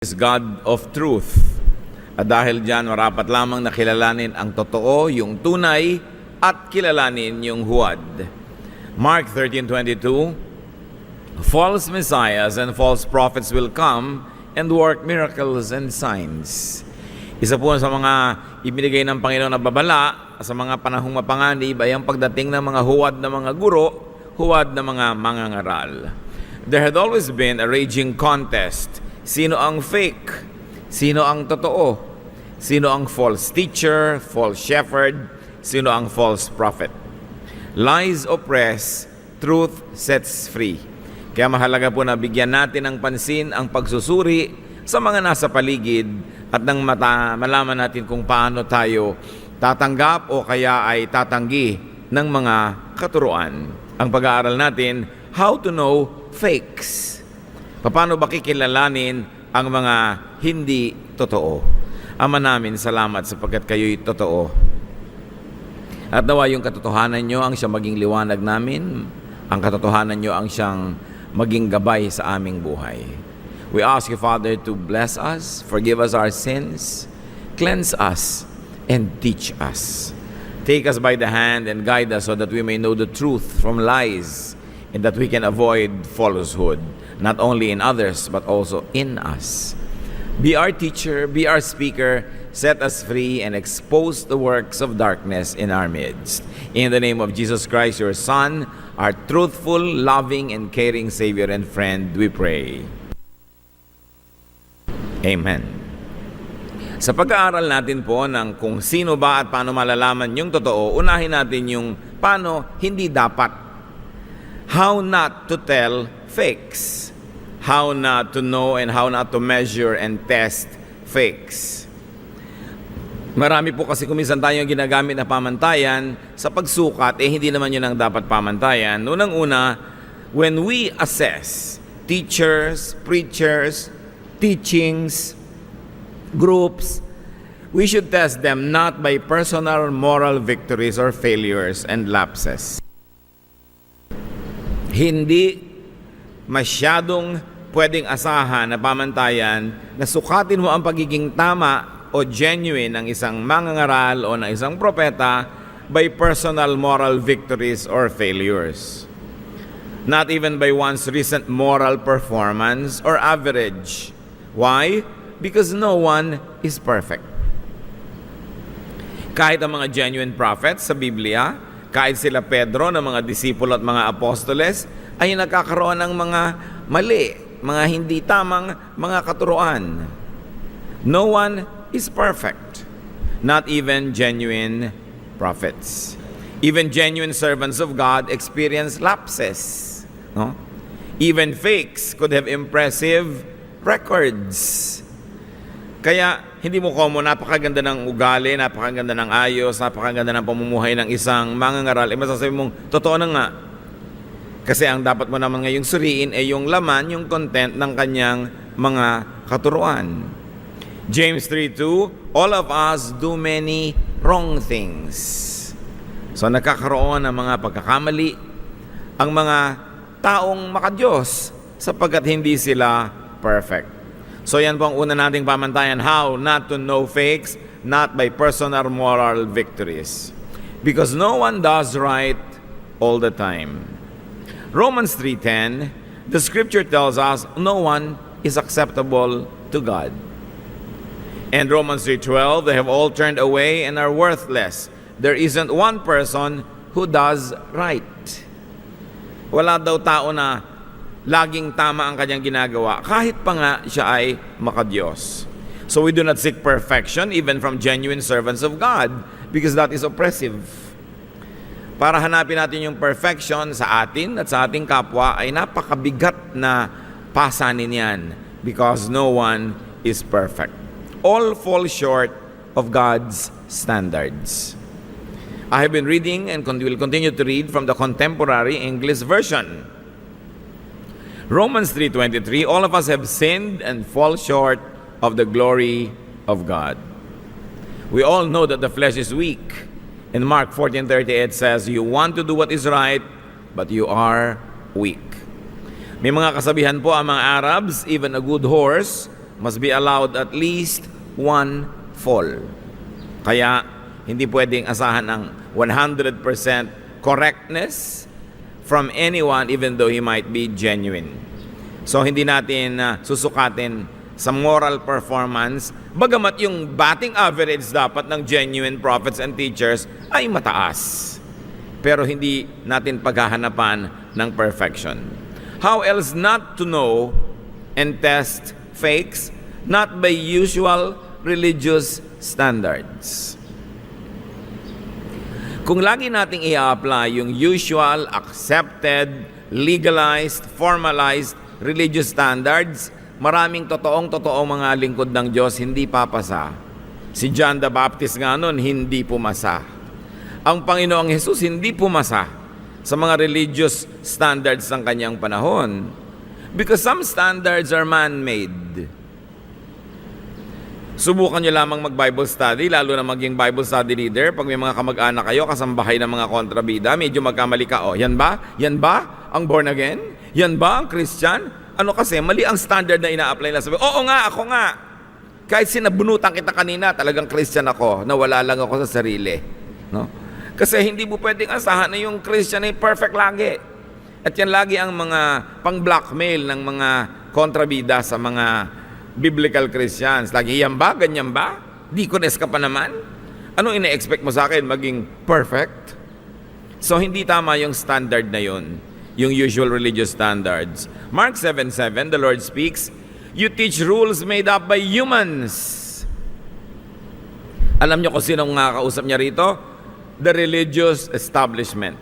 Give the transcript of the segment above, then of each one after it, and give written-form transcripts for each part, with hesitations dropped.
is God of truth. At dahil dyan, marapat lamang na kilalanin ang totoo, yung tunay, at kilalanin yung huwad. Mark 13:22, false messiahs and false prophets will come and work miracles and signs. Isa po sa mga ibinigay ng Panginoon na babala sa mga panahong mapanganib ay ang pagdating ng mga huwad na mga guro, huwad na mga mangangaral. There had always been a raging contest. Sino ang fake? Sino ang totoo? Sino ang false teacher, false shepherd? Sino ang false prophet? Lies oppress, truth sets free. Kaya mahalaga po na bigyan natin ng pansin ang pagsusuri sa mga nasa paligid at nang malaman natin kung paano tayo tatanggap o kaya ay tatanggi ng mga katuruan. Ang pag-aaral natin, how to know fakes. Paano ba kikilalanin ang mga hindi totoo? Ama namin, salamat sapagkat kayo'y totoo. At nawa yung katotohanan nyo ang siyang maging liwanag namin, ang katotohanan nyo ang siyang maging gabay sa aming buhay. We ask you, Father, to bless us, forgive us our sins, cleanse us, and teach us. Take us by the hand and guide us so that we may know the truth from lies and that we can avoid falsehood, not only in others, but also in us. Be our teacher, be our speaker, set us free, and expose the works of darkness in our midst. In the name of Jesus Christ, your Son, our truthful, loving, and caring Savior and friend, we pray. Amen. Sa pag-aaral natin po ng kung sino ba at paano malalaman yung totoo, unahin natin yung paano hindi dapat. How not to tell fakes. How not to know and how not to measure and test fakes. Marami po kasi kuminsan tayong ginagamit na pamantayan sa pagsukat, hindi naman yun ang dapat pamantayan. Unang-una, when we assess teachers, preachers, teachings, groups, we should test them not by personal moral victories or failures and lapses. Hindi masyadong pwedeng asahan na pamantayan na sukatin mo ang pagiging tama o genuine ng isang mangangaral o ng isang propeta by personal moral victories or failures. Not even by one's recent moral performance or average. Why? Because no one is perfect. Kahit ang mga genuine prophets sa Biblia, kahit sila Pedro na mga disipulo at mga apostoles, ay nagkakaroon ng mga mali, mga hindi tamang mga katuruan. No one is perfect. Not even genuine prophets. Even genuine servants of God experience lapses. No? Even fakes could have impressive records. Kaya hindi mo napakaganda ng ugali, napakaganda ng ayos, napakaganda ng pamumuhay ng isang mangangaral, masasabi mong, totoo na nga. Kasi ang dapat mo naman ngayong suriin ay yung laman, yung content ng kanyang mga katuruan. James 3:2, all of us do many wrong things. So nakakaroon ng mga pagkakamali ang mga taong makadiyos sapagkat hindi sila perfect. So yan po ang una nating pamantayan, how not to know fakes, not by personal moral victories. Because no one does right all the time. Romans 3:10, the scripture tells us no one is acceptable to God. And Romans 3:12, they have all turned away and are worthless. There isn't one person who does right. Wala daw tao na laging tama ang kanyang ginagawa, kahit pa nga siya ay makadiyos. So we do not seek perfection even from genuine servants of God because that is oppressive. Para hanapin natin yung perfection sa atin at sa ating kapwa ay napakabigat na pasanin yan because no one is perfect. All fall short of God's standards. I have been reading and will continue to read from the Contemporary English Version. Romans 3:23, all of us have sinned and fall short of the glory of God. We all know that the flesh is weak. In Mark 14:38 says, you want to do what is right, but you are weak. May mga kasabihan po ang mga Arabs, even a good horse must be allowed at least one fall. Kaya hindi pwedeng asahan ng 100% correctness from anyone even though he might be genuine. So hindi natin susukatin sa moral performance, bagamat yung batting average dapat ng genuine prophets and teachers ay mataas. Pero hindi natin paghahanapan ng perfection. How else not to know and test fakes? Not by usual religious standards. Kung lagi nating i-apply yung usual, accepted, legalized, formalized religious standards, maraming totoong mga lingkod ng Diyos hindi papasa. Si John the Baptist nga nun, hindi pumasa. Ang Panginoong Jesus hindi pumasa sa mga religious standards ng kanyang panahon. Because some standards are man-made. Subukan nyo lamang mag-Bible study, lalo na maging Bible study leader. Pag may mga kamag-anak kayo, kasambahay ng mga kontrabida, medyo magkamali ka. O, yan ba? Yan ba ang born again? Yan ba ang Christian? Ano kasi, mali ang standard na ina-apply na sabi, oo nga, ako nga. Kahit sinabunutan kita kanina, talagang Christian ako. Nawala lang ako sa sarili. No? Kasi hindi mo pwedeng asahan na yung Christian ay perfect lagi. At yan lagi ang mga pang-blackmail ng mga kontrabida sa mga biblical Christians. Lagi, yan ba? Ganyan ba? Deaconess ka pa naman? Anong ina-expect mo sa akin? Maging perfect? So, hindi tama yung standard na yun. Yung usual religious standards. Mark 7:7, the Lord speaks, you teach rules made up by humans. Alam nyo kung sinong kausap niya rito? The religious establishment.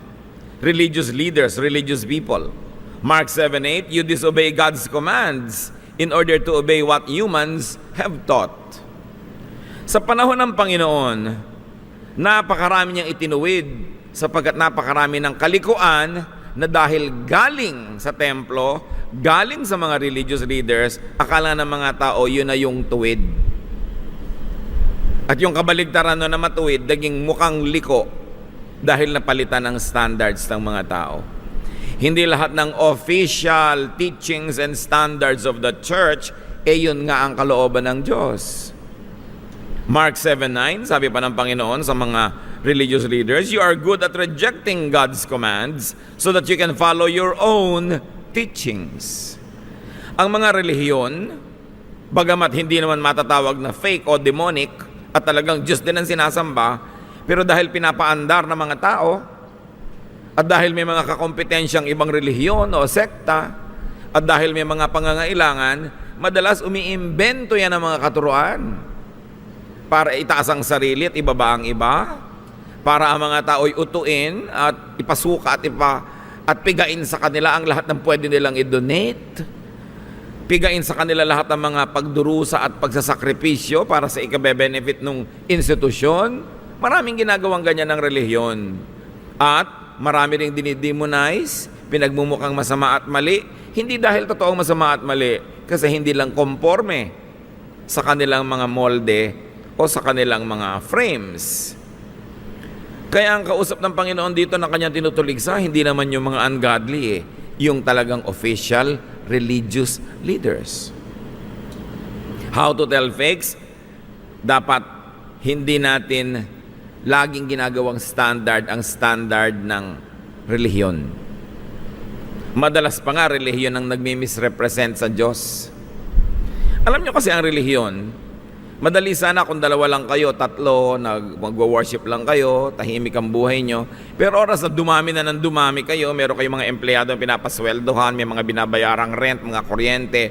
Religious leaders, religious people. Mark 7:8, you disobey God's commands in order to obey what humans have taught. Sa panahon ng Panginoon, napakarami niyang itinuwid sapagkat napakarami ng kalikuan na dahil galing sa templo, galing sa mga religious leaders, akala ng mga tao yun na yung tuwid. At yung kabaligtaran na matuwid, naging mukhang liko dahil napalitan ng standards ng mga tao. Hindi lahat ng official teachings and standards of the church, yun nga ang kalooban ng Diyos. Mark 7:9, sabi pa ng Panginoon sa mga religious leaders, you are good at rejecting God's commands so that you can follow your own teachings. Ang mga relihiyon, bagamat hindi naman matatawag na fake o demonic, at talagang Diyos din ang sinasamba, pero dahil pinapaandar ng mga tao, at dahil may mga kakompetensyang ibang relihiyon o sekta, at dahil may mga pangangailangan, madalas umiimbento yan ng mga katuruan para itaas ang sarili at ibaba ang iba, para ang mga tao'y utuin at ipasuka at pigain sa kanila ang lahat ng pwede nilang i-donate, pigain sa kanila lahat ng mga pagdurusa at pagsasakripisyo para sa ikabe-benefit ng institusyon. Maraming ginagawang ganyan ng relihiyon. At marami ring dinidemonize, pinagmumukhang masama at mali, hindi dahil totoong masama at mali, kasi hindi lang konforme sa kanilang mga molde o sa kanilang mga frames. Kaya ang kausap ng Panginoon dito na kanyang tinutuligsa, hindi naman yung mga ungodly yung talagang official religious leaders. How to tell fakes? Dapat hindi natin laging ginagawang standard ang standard ng relihiyon. Madalas pa nga relihiyon ang nagmi-misrepresent sa Diyos. Alam nyo kasi ang relihiyon, madali sana kung dalawa lang kayo, tatlo, mag-worship lang kayo, tahimik ang buhay nyo. Pero oras na dumami na ng dumami kayo, meron kayong mga empleyado na pinapasweldohan, may mga binabayarang rent, mga kuryente,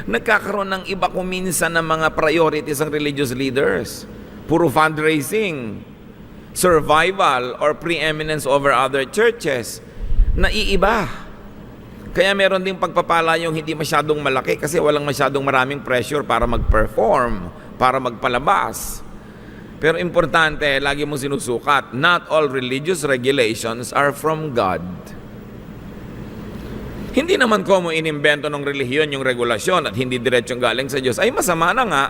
nagkakaroon ng iba kung minsan ng mga priorities ng religious leaders. Puro fundraising, survival, or preeminence over other churches. Naiiba. Kaya meron ding pagpapala yung hindi masyadong malaki kasi walang masyadong maraming pressure para mag-perform, para magpalabas. Pero importante, lagi mo sinusukat, not all religious regulations are from God. Hindi naman ko mo inimbento ng relihiyon yung regulasyon at hindi diretsong galing sa Diyos. Ay masama na nga.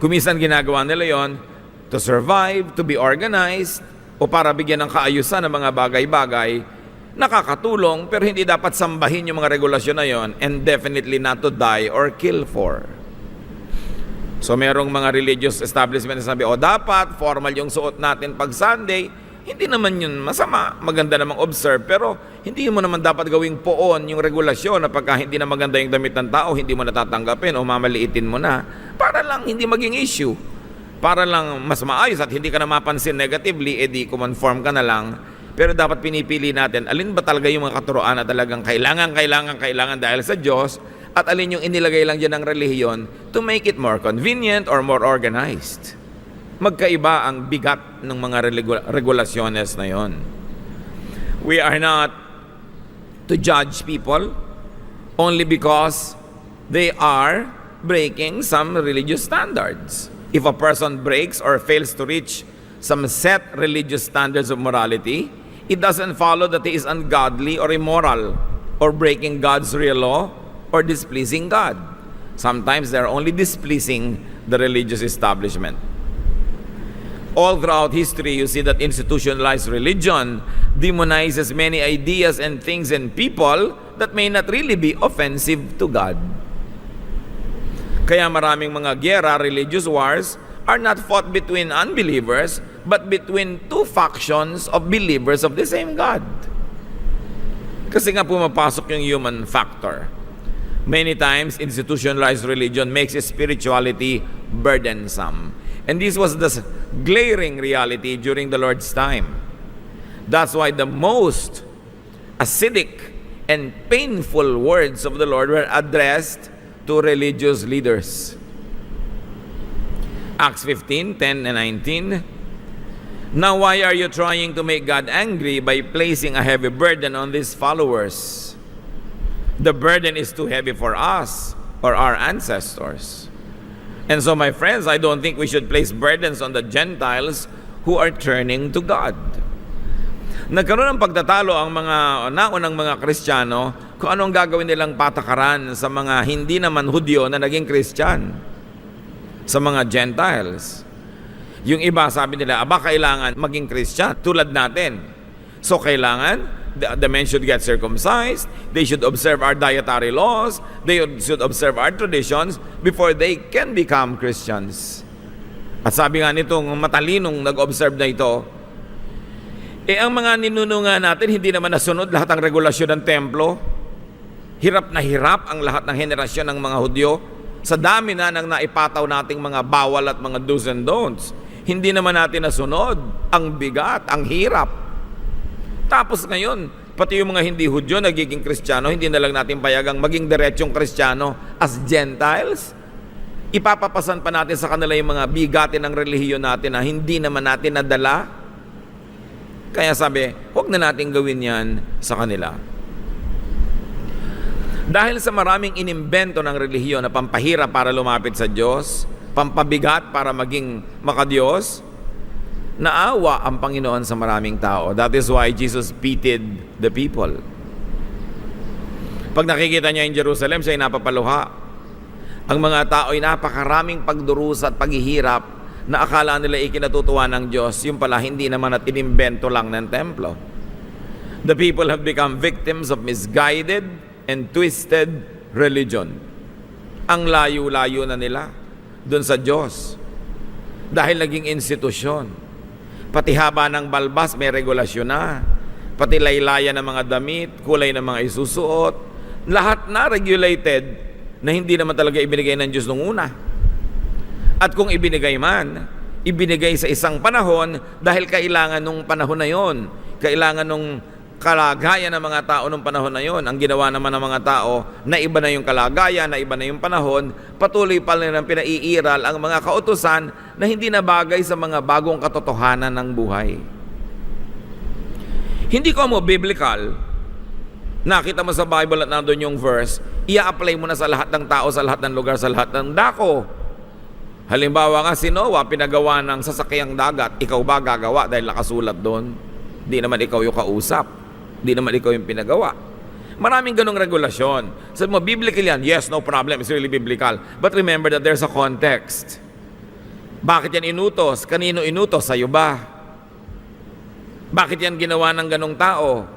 Kumisan ginagawa nila yon to survive, to be organized, o para bigyan ng kaayusan ng mga bagay-bagay. Nakakatulong, pero hindi dapat sambahin yung mga regulasyon na yon, and definitely not to die or kill for. So merong mga religious establishment na sabi, dapat formal yung suot natin pag Sunday. Hindi naman yun masama, maganda namang observe, pero hindi mo naman dapat gawing poon yung regulasyon na pagka hindi na maganda yung damit ng tao, hindi mo natatanggapin o mamaliitin mo na, para lang hindi maging issue. Para lang mas maayos at hindi ka na mapansin negatively, edi kumonform ka na lang. Pero dapat pinipili natin, alin ba talaga yung mga katuroan na talagang kailangan dahil sa Diyos, at alin yung inilagay lang dyan ng relihiyon to make it more convenient or more organized. Magkaiba ang bigat ng mga regulasyones na yon. We are not to judge people only because they are breaking some religious standards. If a person breaks or fails to reach some set religious standards of morality, it doesn't follow that he is ungodly or immoral or breaking God's real law or displeasing God. Sometimes they're only displeasing the religious establishment. All throughout history, you see that institutionalized religion demonizes many ideas and things and people that may not really be offensive to God. Kaya maraming mga giyera, religious wars, are not fought between unbelievers, but between two factions of believers of the same God. Kasi nga pumapasok yung human factor. Many times, institutionalized religion makes spirituality burdensome. And this was the glaring reality during the Lord's time. That's why the most acidic and painful words of the Lord were addressed to religious leaders. Acts 15:10 and 19. Now why are you trying to make God angry by placing a heavy burden on these followers? The burden is too heavy for us or our ancestors. And so, my friends, I don't think we should place burdens on the Gentiles who are turning to God. Nagkaroon ng pagtatalo ang mga naunang mga Kristiyano kung anong gagawin nilang patakaran sa mga hindi naman Hudyo na naging Christian, sa mga Gentiles. Yung iba, sabi nila, kailangan maging Christian tulad natin. So, kailangan the men should get circumcised, they should observe our dietary laws, they should observe our traditions before they can become Christians. At sabi nga nitong matalinong nag-observe na ito, ang mga ninuno nga natin, hindi naman nasunod lahat ng regulasyon ng templo. Hirap na hirap ang lahat ng henerasyon ng mga Hudyo. Sa dami na ng naipataw nating mga bawal at mga do's and don'ts, hindi naman natin nasunod. Ang bigat, ang hirap. Tapos ngayon, pati yung mga hindi Hudyo nagiging Kristiyano, hindi na lang natin payagang maging diretsong Kristiyano as Gentiles. Ipapapasan pa natin sa kanila yung mga bigatin ng relihiyon natin na hindi naman natin nadala. Kaya sabi, huwag na natin gawin yan sa kanila. Dahil sa maraming inimbento ng relihiyon na pampahirap para lumapit sa Diyos, pampabigat para maging makadiyos, naawa ang Panginoon sa maraming tao. That is why Jesus pitied the people. Pag nakikita niya in Jerusalem, siya ay napapaluha. Ang mga tao ay napakaraming pagdurusa at paghihirap na akala nila ikinatutuwa ng Diyos. Yung pala, hindi naman at inimbento lang ng templo. The people have become victims of misguided and twisted religion. Ang layo-layo na nila doon sa Diyos. Dahil naging institusyon. Pati haba ng balbas, may regulasyon na. Pati laylayan ng mga damit, kulay ng mga isusuot. Lahat na regulated na hindi naman talaga ibinigay ng Diyos nung una. At kung ibinigay man, ibinigay sa isang panahon dahil kailangan nung panahon na yon. Kailangan nung kalagayan ng mga tao nung panahon na yon. Ang ginawa naman ng mga tao, na iba na yung kalagayan, na iba na yung panahon, patuloy pa nilang pinaiiral ang mga kautusan na hindi na bagay sa mga bagong katotohanan ng buhay. Hindi ko mo biblical, nakita mo sa Bible at nandun yung verse, ia-apply mo na sa lahat ng tao, sa lahat ng lugar, sa lahat ng dako. Halimbawa nga si Noah, pinagawa ng sasakyang dagat, ikaw ba gagawa dahil nakasulat doon? Di naman ikaw yung kausap. Di naman ikaw yung pinagawa. Maraming ganong regulasyon. Sabi mo, biblical yan. Yes, no problem. It's really biblical. But remember that there's a context. Bakit yan inutos? Kanino inutos? Sa'yo ba? Bakit yan ginawa ng ganong tao?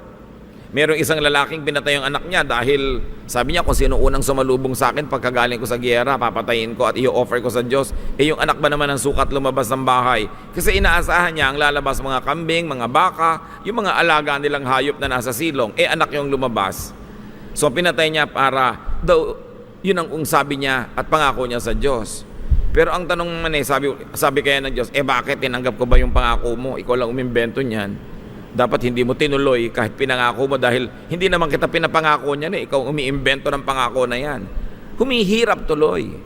Merong isang lalaking pinatay yung anak niya dahil sabi niya, kung sino unang sumalubong sa akin pagkagaling ko sa giyera, papatayin ko at i-offer ko sa Diyos. Yung anak ba naman ang sukat lumabas ng bahay? Kasi inaasahan niya ang lalabas mga kambing, mga baka, yung mga alaga nilang hayop na nasa silong. Anak yung lumabas. So pinatay niya para daw, yun ang sabi niya at pangako niya sa Diyos. Pero ang tanong naman sabi kaya ng Diyos, bakit tinanggap ko ba yung pangako mo? Ikaw lang umimbento niyan. Dapat hindi mo tinuloy kahit pinangako mo dahil hindi naman kita pinapangako niyan. Ikaw umiimbento ng pangako na yan. Humihirap tuloy.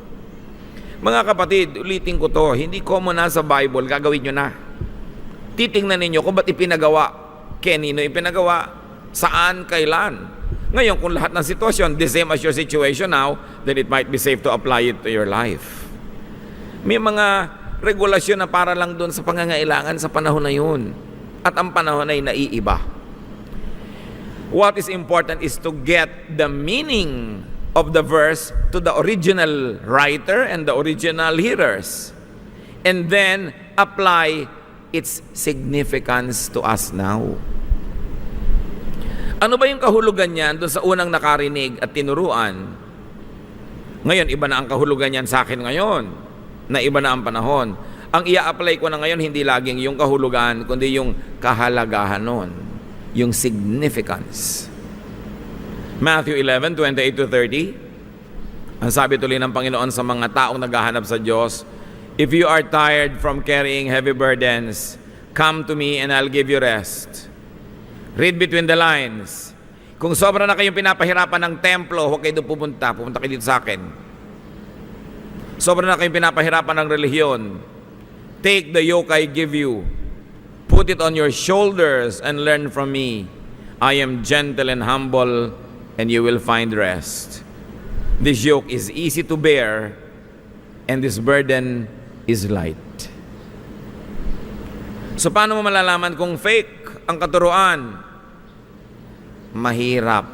Mga kapatid, ulitin ko to, hindi common na sa Bible, gagawin nyo na. Titingnan ninyo kung ba't ipinagawa, kanino ipinagawa, saan, kailan. Ngayon, kung lahat ng sitwasyon, the same as your situation now, then it might be safe to apply it to your life. May mga regulasyon na para lang doon sa pangangailangan sa panahon na yun. At ang panahon ay naiiba. What is important is to get the meaning of the verse to the original writer and the original hearers. And then apply its significance to us now. Ano ba yung kahulugan niyan doon sa unang nakarinig at tinuruan? Ngayon, iba na ang kahulugan niyan sa akin ngayon, na iba na ang panahon. Ang ia-apply ko na ngayon, hindi laging yung kahulugan, kundi yung kahalagahan nun, yung significance. Matthew 11:28-30, ang sabi tuloy ng Panginoon sa mga taong naghahanap sa Diyos, "If you are tired from carrying heavy burdens, come to me and I'll give you rest." Read between the lines. Kung sobra na kayong pinapahirapan ng templo, huwag kayo doon pupunta kayo dito sa akin. Sobra na kayong pinapahirapan ng relihiyon, take the yoke I give you, put it on your shoulders and learn from me. I am gentle and humble, and you will find rest. This yoke is easy to bear, and this burden is light. So paano mo malalaman kung fake ang katuruan? Mahirap.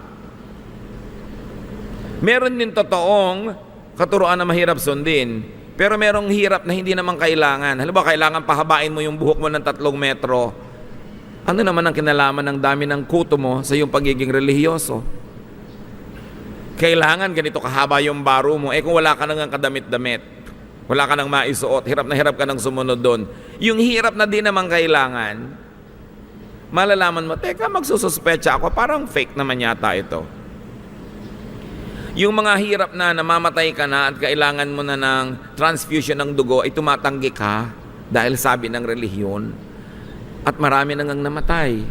Meron din totoong katuruan na mahirap sundin. Pero merong hirap na hindi naman kailangan. Halimbawa, kailangan pahabain mo yung buhok mo ng 3 metro. Ano naman ang kinalaman ng dami ng kuto mo sa iyong pagiging relihiyoso? Kailangan ganito kahaba yung baro mo. Kung wala ka nang kadamit-damit, wala ka nang maisuot, hirap na hirap ka nang sumunod doon. Yung hirap na di naman kailangan, malalaman mo, teka, magsususpecha ako, parang fake naman yata ito. Yung mga hirap na namamatay ka na at kailangan mo na ng transfusion ng dugo ay tumatanggi ka dahil sabi ng relihiyon at marami nang namatay.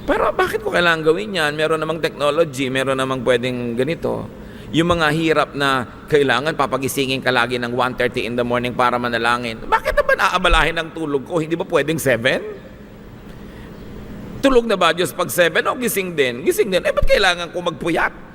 Pero bakit ko kailangan gawin yan? Meron namang technology, meron namang pwedeng ganito. Yung mga hirap na kailangan papagisingin ka lagi ng 1:30 in the morning para manalangin. Bakit na ba naabalahin ang tulog ko? Hindi ba pwedeng 7? Tulog na ba Diyos pag 7? O gising din? Gising din. Ba't kailangan ko magpuyat?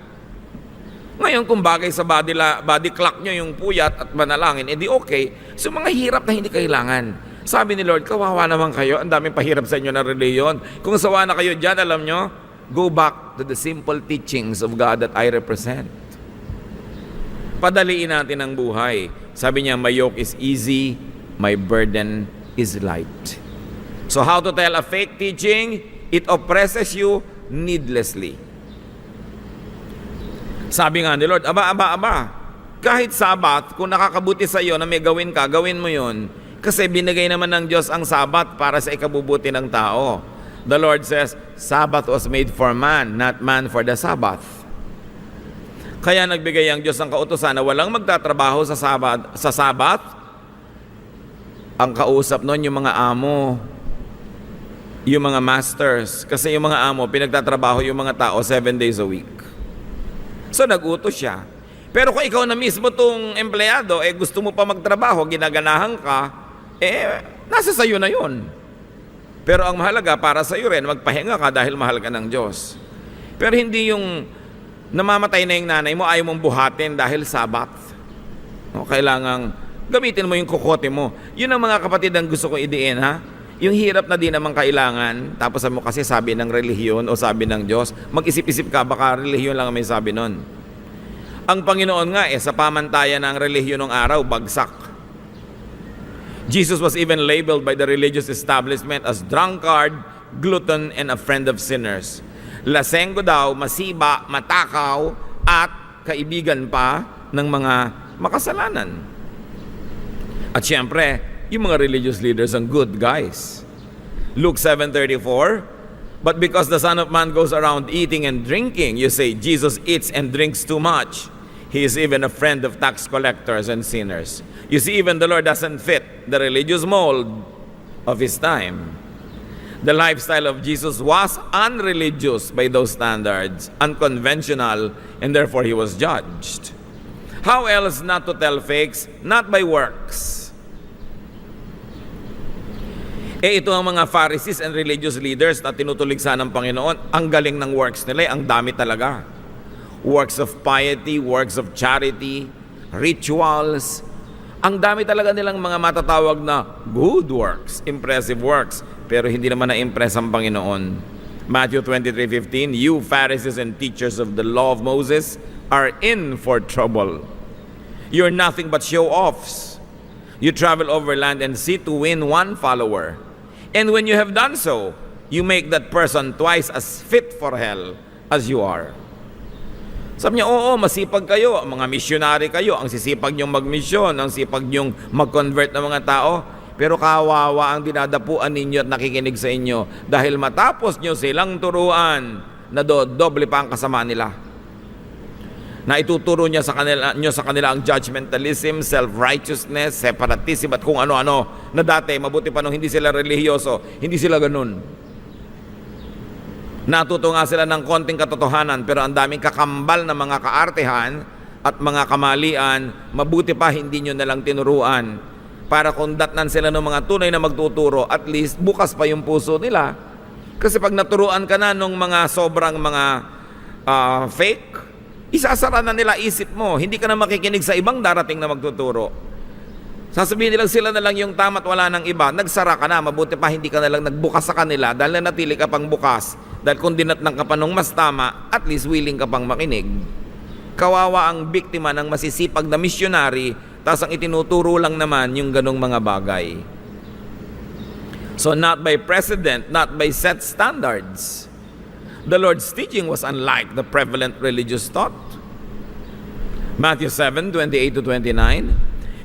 Ngayon, kung bagay sa body clock nyo yung puyat at manalangin, edi okay. So, mga hirap na hindi kailangan. Sabi ni Lord, kawawa naman kayo. Ang daming pahirap sa inyo ng reliyon. Kung sawa na kayo dyan, alam nyo, go back to the simple teachings of God that I represent. Padaliin natin ang buhay. Sabi niya, my yoke is easy, my burden is light. So, how to tell a fake teaching? It oppresses you needlessly. Sabi nga ni Lord, aba, kahit Sabat, kung nakakabuti sa iyo na may gawin ka, gawin mo yun. Kasi binigay naman ng Diyos ang Sabat para sa ikabubuti ng tao. The Lord says, Sabbath was made for man, not man for the Sabbath. Kaya nagbigay ang Diyos ng kautusan na walang magtatrabaho sa Sabat. Ang kausap nun yung mga amo, yung mga masters. Kasi yung mga amo, pinagtatrabaho yung mga tao 7 days a week. So nag-utos siya. Pero kung ikaw na mismo tong empleyado, gusto mo pa magtrabaho, ginaganahan ka, nasa sayo na yun. Pero ang mahalaga para sa iyo rin, magpahinga ka dahil mahal ka ng Diyos. Pero hindi yung namamatay na yung nanay mo, ayaw mong buhatin dahil Sabat. Kailangang gamitin mo yung kukote mo. Yun ang mga kapatid ang gusto kong idiin, ha? Yung hirap na di naman kailangan, tapos mo kasi sabi ng relihiyon o sabi ng Diyos, mag-isip-isip ka, baka relihiyon lang may sabi nun. Ang Panginoon nga, sa pamantayan ng relihiyon ng araw, bagsak. Jesus was even labeled by the religious establishment as drunkard, glutton, and a friend of sinners. lasenggo daw, masiba, matakaw, at kaibigan pa ng mga makasalanan. At siyempre, yung mga religious leaders ang good guys. Luke 7:34, "But because the Son of Man goes around eating and drinking, you say, Jesus eats and drinks too much. He is even a friend of tax collectors and sinners." You see, even the Lord doesn't fit the religious mold of His time. The lifestyle of Jesus was unreligious by those standards, unconventional, and therefore He was judged. How else not to tell fakes? Not by works. Ito ang mga Pharisees and religious leaders na tinutuligsa ng Panginoon. Ang galing ng works nila, ang dami talaga. Works of piety, works of charity, rituals. Ang dami talaga nilang mga matatawag na good works, impressive works, pero hindi naman na-impress ang Panginoon. Matthew 23:15, "You Pharisees and teachers of the law of Moses are in for trouble. You're nothing but show-offs. You travel over land and sea to win one follower. And when you have done so, you make that person twice as fit for hell as you are." Sabi niya, oo, masipag kayo, mga missionary kayo, ang sisipag niyong magmisyon, ang sipag niyong mag-convert ng mga tao, pero kawawa ang dinadapuan ninyo at nakikinig sa inyo dahil matapos niyo silang turuan na doble pa ang kasama nila. Na ituturo niyo sa kanila ang judgmentalism, self-righteousness, separatism at kung ano-ano na dati, mabuti pa nung hindi sila relihiyoso, hindi sila ganun. Natuto nga sila ng konting katotohanan pero ang daming kakambal na mga kaartehan at mga kamalian, mabuti pa hindi nyo nalang tinuruan para kung datnan sila ng mga tunay na magtuturo, at least bukas pa yung puso nila. Kasi pag naturuan ka na ng mga sobrang mga fake, isasara na nila isip mo, hindi ka na makikinig sa ibang darating na magtuturo. Sasabihin nilang sila na lang yung tama at wala ng iba, nagsara ka na, mabuti pa hindi ka na lang nagbukas sa kanila dahil nanatili ka pang bukas. Dahil kung dinatnang ka pa nung mas tama, at least willing ka pang makinig. Kawawa ang biktima ng masisipag na missionary, tas ang itinuturo lang naman yung ganong mga bagay. So not by precedent, not by set standards. The Lord's teaching was unlike the prevalent religious thought. Matthew 7:28-29.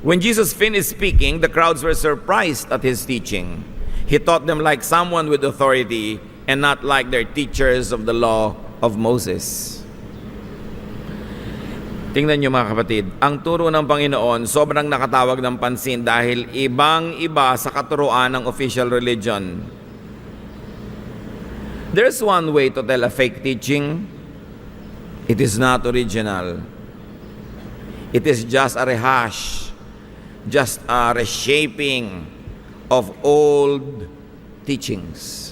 When Jesus finished speaking, the crowds were surprised at His teaching. He taught them like someone with authority and not like their teachers of the law of Moses. Tingnan niyo mga kapatid, ang turo ng Panginoon sobrang nakatawag ng pansin dahil ibang-iba sa katuruan ng official religion. There's one way to tell a fake teaching. It is not original. It is just a rehash, just a reshaping of old teachings.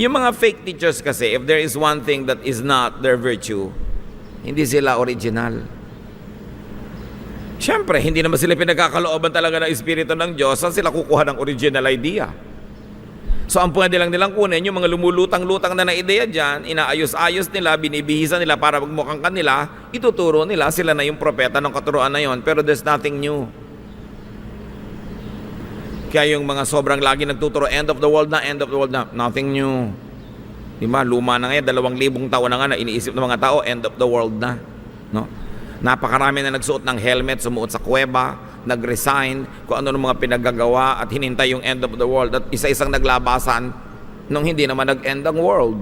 Yung mga fake teachers kasi, if there is one thing that is not their virtue, hindi sila original. Siyempre, hindi naman sila pinagkakalooban talaga ng Espiritu ng Diyos, saan sila kukuha ng original idea? So, ang pwede lang nilang kunin, yung mga lumulutang-lutang na ideya dyan, inaayos-ayos nila, binibihisan nila para magmukhang kanila, ituturo nila, sila na yung propeta ng katuruan na yon, pero there's nothing new. Kaya yung mga sobrang lagi nagtuturo, end of the world na, nothing new. Diba? Luma na ngayon, 2,000 taon na nga na iniisip ng mga tao, end of the world na. No? Napakarami na nagsuot ng helmet, sumuot sa kuweba, nag-resign, kung ano ng mga pinagagawa at hinintay yung end of the world at isa-isang naglabasan nung hindi naman nag-end ang world.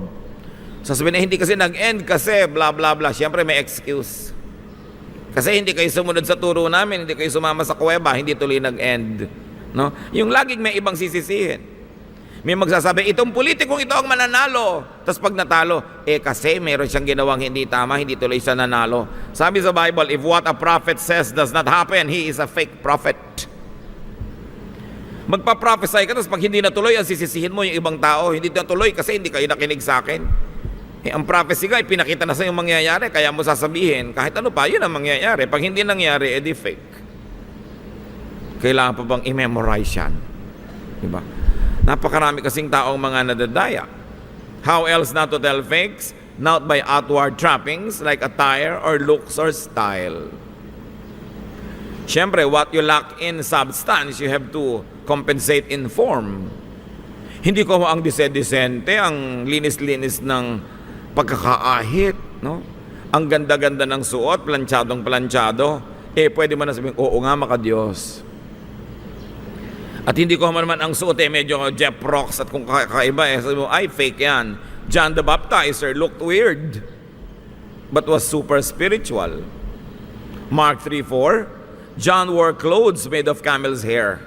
Sasabihin na hindi kasi nag-end kasi bla bla bla. Siyempre may excuse. Kasi hindi kayo sumunod sa turo namin, hindi kayo sumama sa kuweba, hindi tuloy nag-end. No? Yung laging may ibang sisisihin. May magsasabi, itong politikong ito ang mananalo. Tapos pag natalo, kasi meron siyang ginawang hindi tama, hindi tuloy siya nanalo. Sabi sa Bible, if what a prophet says does not happen, he is a fake prophet. Magpa-prophesy ka, tapos pag hindi natuloy, ang sisisihin mo yung ibang tao, hindi natuloy kasi hindi kayo nakinig sa akin. Ang prophecy nga, pinakita na sa yung mangyayari, kaya mo sasabihin, kahit ano pa, yun ang mangyayari. Pag hindi nangyari, edi fake. Kailangan pa bang i-memorize yan? Diba? Napakarami kasing taong mga nadadaya. How else not to tell fakes? Not by outward trappings like attire or looks or style. Siyempre, what you lack in substance, you have to compensate in form. Hindi ko ang disente, ang linis-linis ng pagkakaahit, no? Ang ganda-ganda ng suot, planchadong-planchado. Pwede mo na sabihin, oo nga, maka-Diyos. At hindi ko naman ang suot, medyo Jeff Rocks at kung kakaiba, sabi mo, ay, fake yan. John the Baptizer looked weird, but was super spiritual. Mark 3:4, John wore clothes made of camel's hair.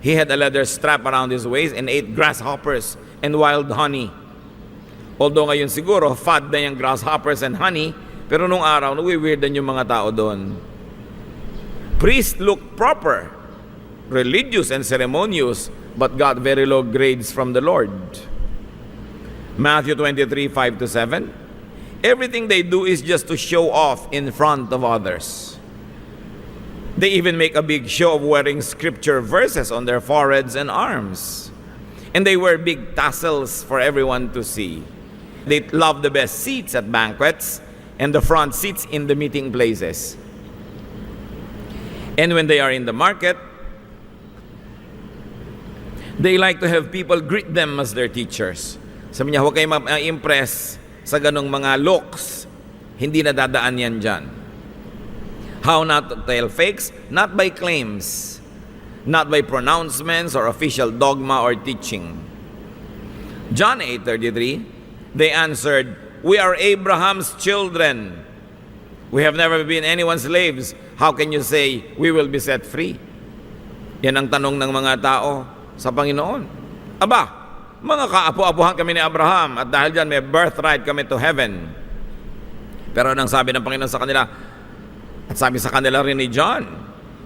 He had a leather strap around his waist and ate grasshoppers and wild honey. Although ngayon siguro, fad na yung grasshoppers and honey, pero nung araw, nawi-weirdan yung mga tao doon. Priest looked proper, religious and ceremonious, but got very low grades from the Lord. Matthew 23:5-7, everything they do is just to show off in front of others. They even make a big show of wearing scripture verses on their foreheads and arms. And they wear big tassels for everyone to see. They love the best seats at banquets and the front seats in the meeting places. And when they are in the market, they like to have people greet them as their teachers. Sabi niya, huwag kayo ma-impress sa ganong mga looks. Hindi na dadaan yan dyan. How not to tell fakes? Not by claims, not by pronouncements or official dogma or teaching. John 8:33, they answered, we are Abraham's children. We have never been anyone's slaves. How can you say we will be set free? Yan ang tanong ng mga tao sa Panginoon. Aba, mga kaapo-apuhan kami ni Abraham at dahil dyan may birthright kami to heaven. Pero nang sabi ng Panginoon sa kanila, at sabi sa kanila rin ni John,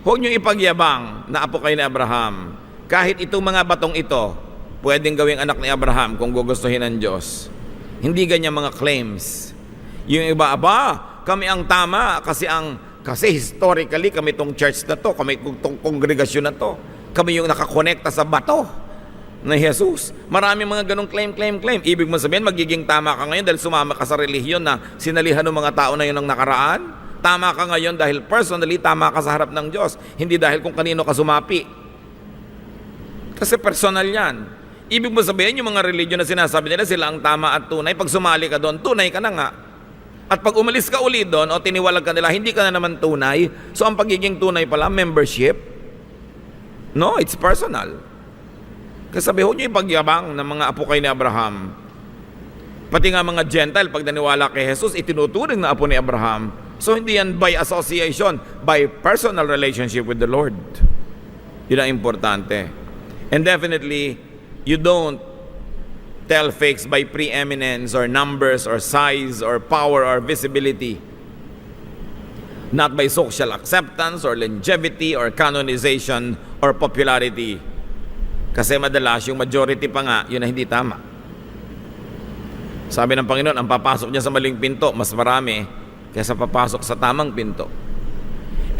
huwag niyo ipagyabang na apo kayo ni Abraham. Kahit itong mga batong ito, pwedeng gawing anak ni Abraham kung gugustuhin ng Diyos. Hindi ganyan mga claims. Yung iba, kami ang tama kasi historically kami tong church na to, kami tong kongregasyon na to. Kami yung nakakonekta sa bato na Jesus. Marami mga ganong claim. Ibig mo sabihin, magiging tama ka ngayon dahil sumama ka sa relihiyon na sinalihan ng mga tao na yun ng nakaraan? Tama ka ngayon dahil personally tama ka sa harap ng Diyos. Hindi dahil kung kanino ka sumapi. Kasi personal yan. Ibig mo sabihin, yung mga religion na sinasabi nila, sila ang tama at tunay. Pag sumali ka doon, tunay ka na nga. At pag umalis ka uli doon o tiniwalag ka nila, hindi ka na naman tunay. So ang pagiging tunay pala, membership. No, it's personal. Kasi sabi ho nyo ipagyabang ng mga apo kay ni Abraham. Pati nga mga Gentile, pag naniwala kay Jesus, itinuturing na apo ni Abraham. So hindi yan by association, by personal relationship with the Lord. Yun ang importante. And definitely, you don't tell fakes by preeminence or numbers or size or power or visibility. Not by social acceptance or longevity or canonization or popularity. Kasi madalas yung majority pa nga, yun na hindi tama. Sabi ng Panginoon, ang papasok niya sa maling pinto, mas marami kaysa papasok sa tamang pinto.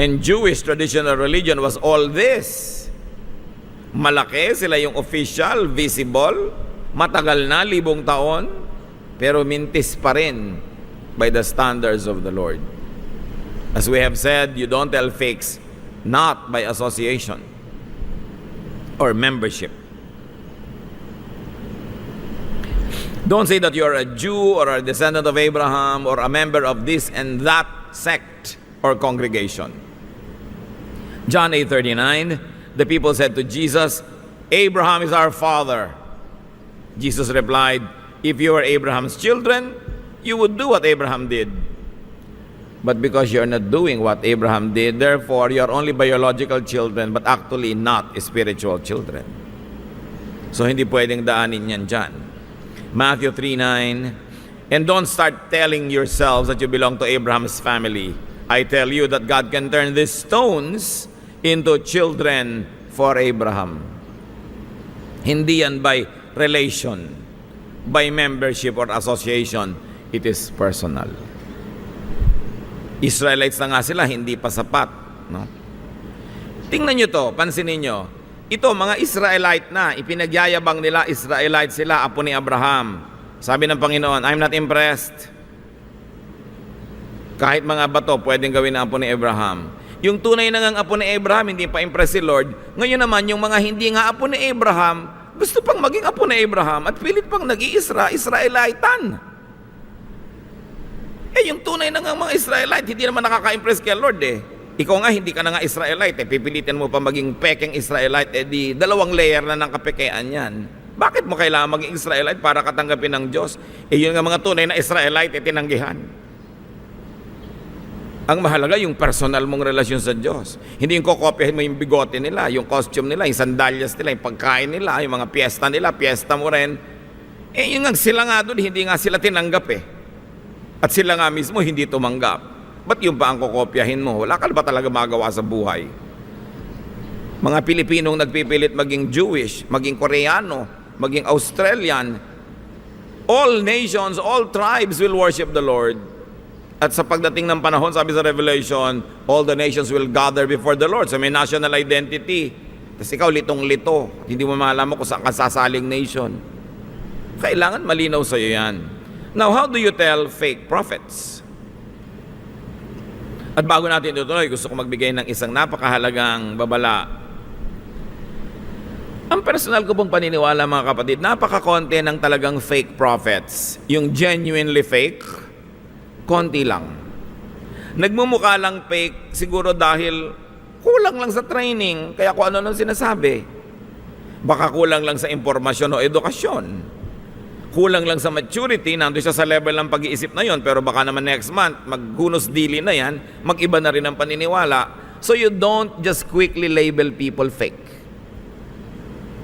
And Jewish traditional religion was all this. Malaki, sila yung official, visible, matagal na, 1,000 taon, pero mintis pa rin by the standards of the Lord. As we have said, you don't tell fakes, not by association or membership. Don't say that you're a Jew or a descendant of Abraham or a member of this and that sect or congregation. John 8:39, the people said to Jesus, Abraham is our father. Jesus replied, if you were Abraham's children, you would do what Abraham did. But because you're not doing what Abraham did, therefore you're only biological children, but actually not spiritual children. So hindi pwedeng daanin yan dyan. Matthew 3:9, and don't start telling yourselves that you belong to Abraham's family. I tell you that God can turn these stones into children for Abraham. Hindi yan by relation, by membership or association. It is personal. Israelites na nga sila, hindi pa sapat, no? Tingnan nyo to, pansinin nyo. Ito, mga Israelite na, ipinagyayabang nila, Israelite sila, apo ni Abraham. Sabi ng Panginoon, I'm not impressed. Kahit mga bato, pwedeng gawin na apo ni Abraham. Yung tunay na ngang apo ni Abraham, hindi pa impress si Lord. Ngayon naman, yung mga hindi nga apo ni Abraham, gusto pang maging apo na Abraham at pilit pang Israelitan. Yung tunay na nga mga Israelite, hindi naman nakaka-impress kay Lord eh. Ikaw nga, hindi ka na nga Israelite pipilitin mo pa maging pekeng Israelite, di dalawang layer na ng kapekean yan. Bakit mo kailangan maging Israelite para katanggapin ng Diyos? Yun nga mga tunay na Israelite, tinanggihan. Ang mahalaga yung personal mong relasyon sa Diyos. Hindi yung kokopyahin mo yung bigote nila, yung costume nila, yung sandalyas nila, yung pagkain nila, yung mga piyesta nila, piyesta mo rin. Yun nga, sila nga doon, hindi nga sila tinanggap eh. At sila nga mismo hindi tumanggap. Ba't yung ba ang kokopyahin mo? Wala ka ba talaga magawa sa buhay? Mga Pilipinong nagpipilit maging Jewish, maging Koreano, maging Australian, all nations, all tribes will worship the Lord. At sa pagdating ng panahon, sabi sa Revelation, all the nations will gather before the Lord. So may national identity. Tapos ikaw litong-lito. Hindi mo malaman kung saan ka sasaling nation. Kailangan malinaw sa iyo yan. Now, how do you tell fake prophets? At bago natin itutuloy, gusto ko magbigay ng isang napakahalagang babala. Ang personal ko pong paniniwala mga kapatid, napakakonti ng talagang fake prophets. Yung genuinely fake, konti lang. Nagmumukha lang fake siguro dahil kulang lang sa training, kaya kung ano nang sinasabi. Baka kulang lang sa impormasyon o edukasyon. Kulang lang sa maturity, nandun siya sa level ng pag-iisip na yon, pero baka naman next month, maghunos dili na yan, mag-iba na rin ang paniniwala. So you don't just quickly label people fake.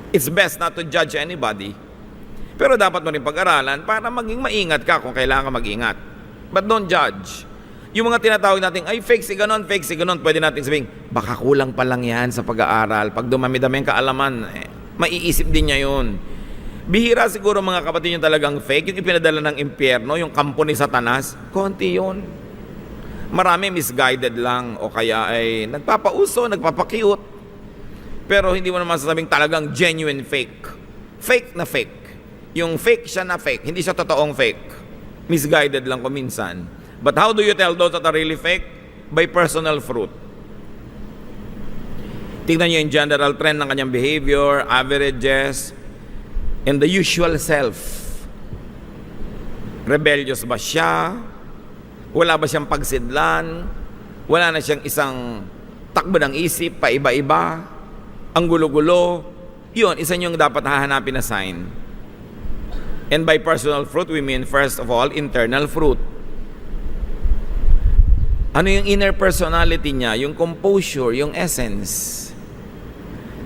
It's best not to judge anybody. Pero dapat mo rin pag-aralan para maging maingat ka kung kailangan mag-ingat. But don't judge. Yung mga tinatawag natin, ay fake si ganon, pwede natin sabihin, baka kulang pa lang yan sa pag-aaral. Pag dumami-dami ang kaalaman, maiisip din niya yun. Bihira siguro mga kapatid yung talagang fake, yung ipinadala ng impyerno, yung kampo ni Satanas, konti yun. Marami misguided lang o kaya ay nagpapauso, nagpapakyut. Pero hindi mo naman sasabing talagang genuine fake. Fake na fake. Yung fake siya na fake, hindi siya totoong fake. Misguided lang ko minsan. But how do you tell those that are really fake? By personal fruit. Tingnan nyo yung general trend ng kanyang behavior, averages, and the usual self. Rebellious ba siya? Wala ba siyang pagsidlan? Wala na siyang isang takbo ng isip, paiba-iba? Ang gulo-gulo? Yun, isa yung dapat hahanapin na sign. And by personal fruit, we mean first of all, internal fruit. Ano yung inner personality niya? Yung composure, yung essence.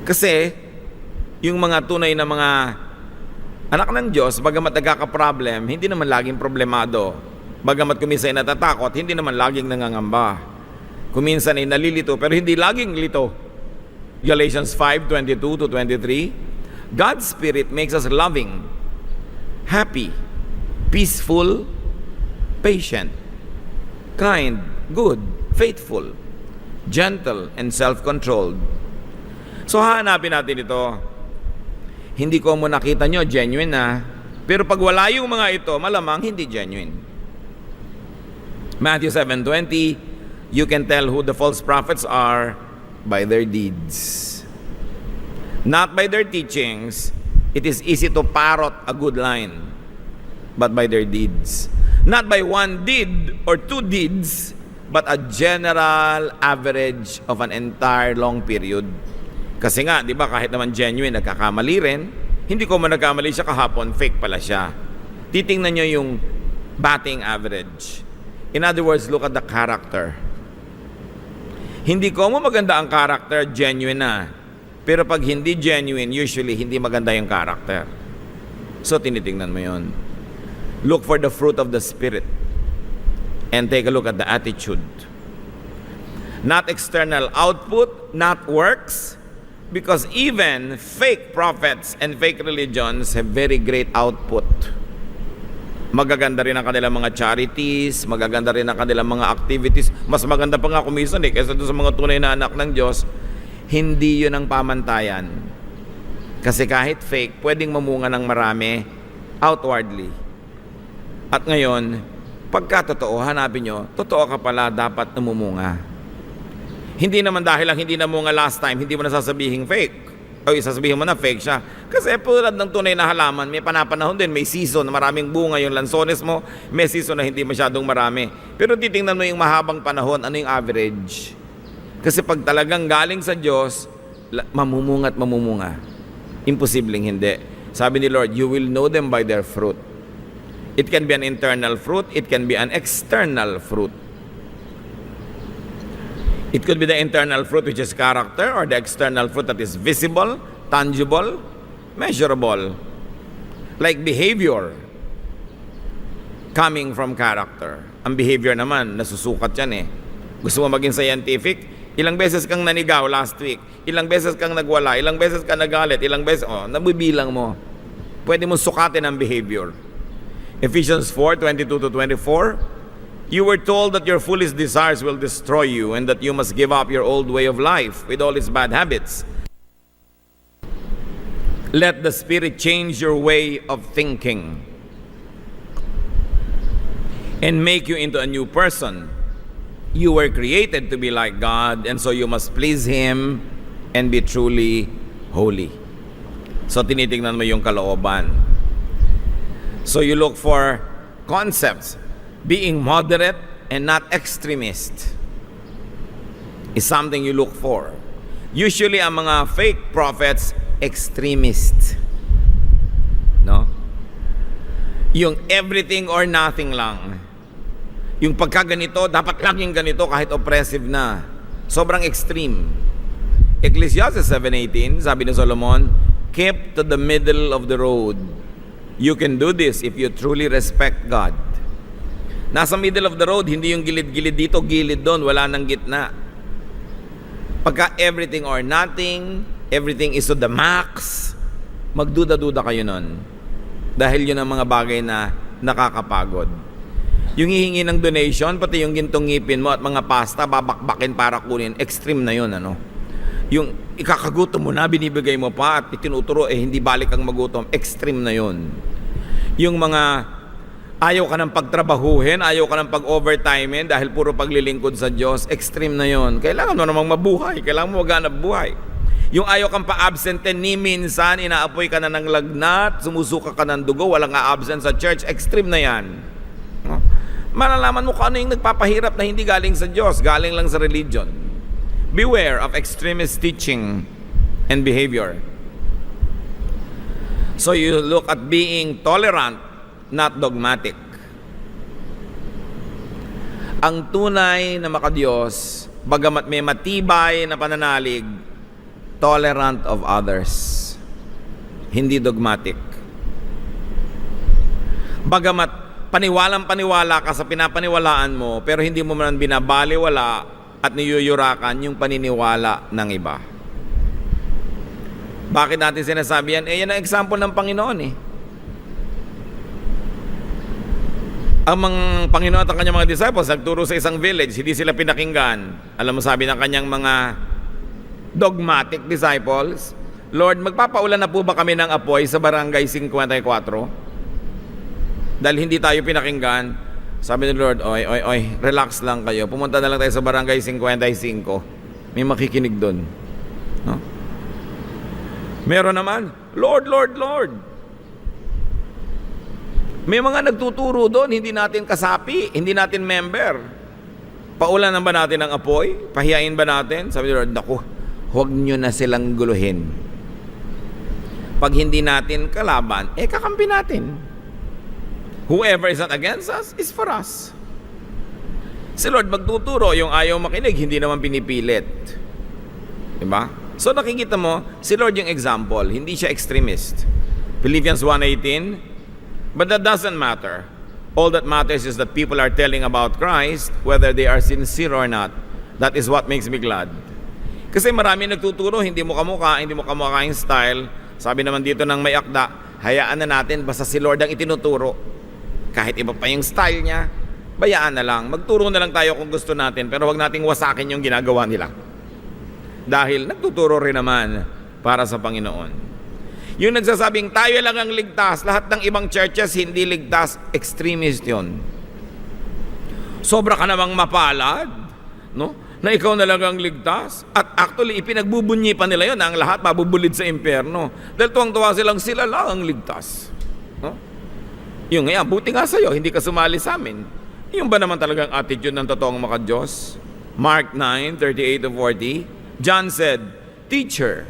Kasi, yung mga tunay na mga anak ng Diyos, bagamat nagkaka-problem, hindi naman laging problemado. Bagamat kuminsan ay natatakot, hindi naman laging nangangamba. Kuminsan ay nalilito, pero hindi laging lito. Galatians 5:22-23, God's Spirit makes us loving, happy, peaceful, patient, kind, good, faithful, gentle, and self-controlled. So hahanapin natin ito. Hindi ko mo nakita nyo, genuine na. Pero pag wala yung mga ito, malamang hindi genuine. Matthew 7:20, you can tell who the false prophets are by their deeds. Not by their teachings. It is easy to parrot a good line, but by their deeds. Not by one deed or two deeds, but a general average of an entire long period. Kasi nga, di ba, kahit naman genuine, nagkakamali rin. Hindi ko man nagkamali siya kahapon, fake pala siya. Titingnan nyo yung batting average. In other words, look at the character. Hindi ko mo maganda ang character, genuine na. Pero pag hindi genuine, usually hindi maganda yung character. So, tinitingnan mo yun. Look for the fruit of the Spirit. And take a look at the attitude. Not external output, not works. Because even fake prophets and fake religions have very great output. Magaganda rin ang kanilang mga charities, magaganda rin ang kanilang mga activities. Mas maganda pa nga kumisan kaysa doon sa mga tunay na anak ng Diyos. Hindi yun ang pamantayan. Kasi kahit fake, pwedeng mamunga ng marami outwardly. At ngayon, pagka totoo, hanapin nyo, totoo ka pala, dapat namumunga. Hindi naman dahil lang hindi namunga last time, hindi mo nasasabihing fake. O isasabihin mo na fake siya. Kasi tulad ng tunay na halaman, may panapanahon din, may season, maraming bunga yung lansones mo, may season na hindi masyadong marami. Pero titingnan mo yung mahabang panahon, ano yung average? Kasi pag talagang galing sa Diyos, mamumunga at mamumunga. Imposibleng hindi. Sabi ni Lord, you will know them by their fruit. It can be an internal fruit, it can be an external fruit. It could be the internal fruit which is character, or the external fruit that is visible, tangible, measurable. Like behavior coming from character. Ang behavior naman, nasusukat yan eh. Gusto mo maging scientific? Ilang beses kang nanigaw last week? Ilang beses kang nagwala? Ilang beses kang nagalit? Ilang beses? Nabibilang mo. Pwede mo sukatin ang behavior. Ephesians 4:22-24, you were told that your foolish desires will destroy you and that you must give up your old way of life with all its bad habits. Let the Spirit change your way of thinking and make you into a new person. You were created to be like God, and so you must please Him and be truly holy. So tinitingnan mo yung kalooban. So you look for concepts. Being moderate and not extremist is something you look for. Usually, ang mga fake prophets, extremist. No? Yung everything or nothing lang. Yung pagkaganito, dapat lang yung ganito kahit oppressive na. Sobrang extreme. Ecclesiastes 7:18, sabi ni Solomon, keep to the middle of the road. You can do this if you truly respect God. Nasa middle of the road, hindi yung gilid-gilid dito, gilid doon, wala nang gitna. Pagka everything or nothing, everything is to the max, magduda-duda kayo nun. Dahil yun ang mga bagay na nakakapagod. Yung hihingi ng donation, pati yung gintong ngipin mo at mga pasta, babakbakin para kunin, extreme na yun, ano? Yung ikakagutom mo na, binibigay mo pa at itinuturo, hindi balik ang magutom, extreme na yun. Yung mga ayaw ka ng pagtrabahuhin, ayaw ka ng pag-overtimein dahil puro paglilingkod sa Diyos, extreme na yon. Kailangan mo namang mabuhay, kailangan mo maghanap buhay. Yung ayaw kang pa-absente ni minsan, inaapoy ka na ng lagnat, sumusuka ka ng dugo, walang a-absent sa church, extreme na yan. No? Malalaman mo kung ano yung nagpapahirap na hindi galing sa Diyos, galing lang sa religion. Beware of extremist teaching and behavior. So you look at being tolerant, not dogmatic. Ang tunay na makadiyos, bagamat may matibay na pananalig, tolerant of others, hindi dogmatic. Bagamat paniwalang-paniwala ka sa pinapaniwalaan mo, pero hindi mo man binabaliwala at niyuyurakan yung paniniwala ng iba. Bakit natin sinasabi yan? Yan ang example ng Panginoon eh. Ang mga Panginoon at ang kanyang mga disciples nagturo sa isang village, hindi sila pinakinggan. Alam mo, sabi ng kanyang mga dogmatic disciples, Lord, magpapaulan na po ba kami ng apoy sa barangay 54? Dahil hindi tayo pinakinggan. Sabi ni Lord, oy, relax lang kayo. Pumunta na lang tayo sa barangay 55. May makikinig doon. No? Meron naman, Lord, Lord, Lord. May mga nagtuturo doon, hindi natin kasapi, hindi natin member. Paulanan ba natin ng apoy? Pahiyain ba natin? Sabi ni Lord, naku, huwag nyo na silang guluhin. Pag hindi natin kalaban, kakampi natin. Whoever is not against us is for us. Si Lord magtuturo, yung ayaw makinig, hindi naman pinipilit. Diba? So nakikita mo, si Lord yung example, hindi siya extremist. Philippians 1:18, but that doesn't matter. All that matters is that people are telling about Christ, whether they are sincere or not. That is what makes me glad. Kasi marami nagtuturo, hindi mo kamukha yung style. Sabi naman dito ng may akda, hayaan na natin, basta si Lord ang itinuturo. Kahit iba pa yung style niya, bayaan na lang. Magturo na lang tayo kung gusto natin, pero wag nating wasakin yung ginagawa nila. Dahil nagtuturo rin naman para sa Panginoon. Yung nagsasabing tayo lang ang ligtas, lahat ng ibang churches hindi ligtas, extremist yun. Sobra ka namang mapalad, no? na ikaw na lang ang ligtas. At actually, ipinagbubunyi pa nila yun na ang lahat mabubulid sa impyerno. Dahil tuwang-tuwa silang sila lang ang ligtas. No? Yung ngayon, buti nga sa'yo, hindi ka sumali sa amin. Yung ba naman talagang attitude ng totoong maka-Diyos? Mark 9:38-40, John said, "Teacher,